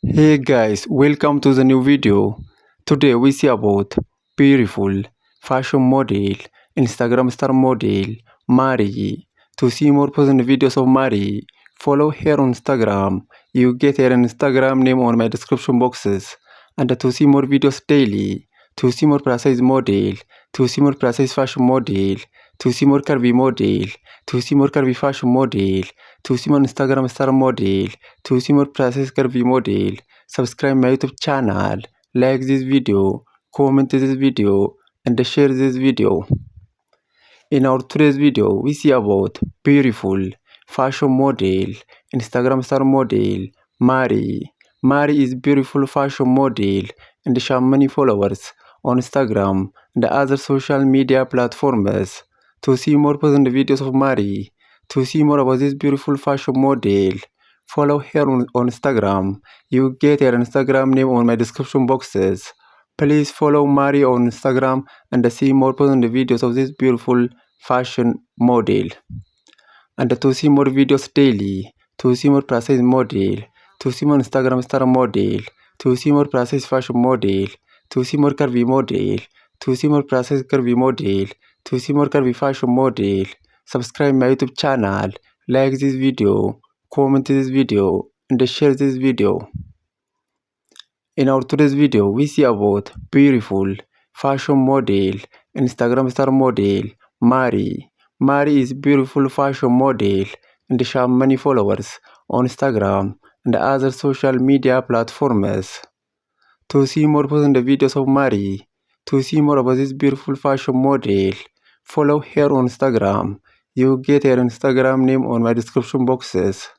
Hey guys, welcome to the new video. Today we see about beautiful fashion model, Instagram star model, Mari. To see more personal videos of Mari, follow her on Instagram. You get her Instagram name on my description boxes. And to see more videos daily, to see more precise model, to see more precise fashion model, to see more curvy model, to see more curvy fashion model, to see more Instagram star model, to see more precise curvy model, subscribe my YouTube channel, like this video, comment this video, and share this video. In our today's video, we see about beautiful fashion model, Instagram star model, Mari. Mari is beautiful fashion model and she has many followers on Instagram and other social media platforms. To see more personal videos of Mari, to see more about this beautiful fashion model, follow her on Instagram. You get her Instagram name on my description boxes. Please follow Mari on Instagram and see more personal videos of this beautiful fashion model. And to see more videos daily, to see more precise model, to see more Instagram star model, to see more precise fashion model, to see more curvy model, to see more precise curvy model, to see more curvy fashion model, subscribe my YouTube channel, like this video, comment this video, and share this video. In our today's video, we see about beautiful fashion model, Instagram star model, Mari. Mari is beautiful fashion model and she has many followers on Instagram and other social media platforms. To see more personal videos of Mari, to see more about this beautiful fashion model, follow her on Instagram. You get her Instagram name on my description boxes.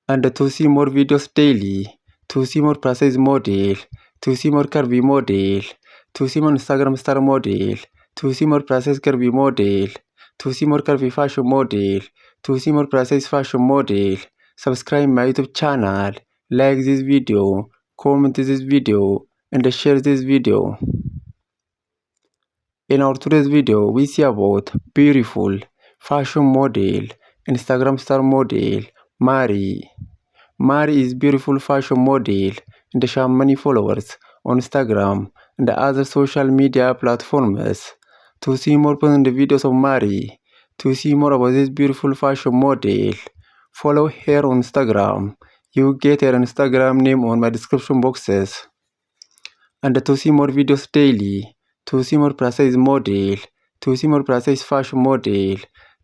And to see more videos daily, to see more precise model, to see more curvy model, to see more Instagram star model, to see more precise curvy model, to see more curvy fashion model, to see more precise fashion model, subscribe my YouTube channel, like this video, comment this video, and share this video. In our today's video, we see about beautiful fashion model, Instagram star model, Mari. Mari is beautiful fashion model and she has many followers on Instagram and other social media platforms. To see more personal videos of Mari, to see more about this beautiful fashion model, follow her on Instagram. You get her Instagram name on my description boxes. And to see more videos daily, to see more precise model, to see more precise fashion model,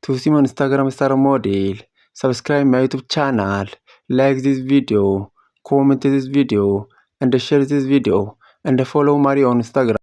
to see more Instagram star model, subscribe my YouTube channel, like this video, comment this video, and share this video, and follow Mari on Instagram.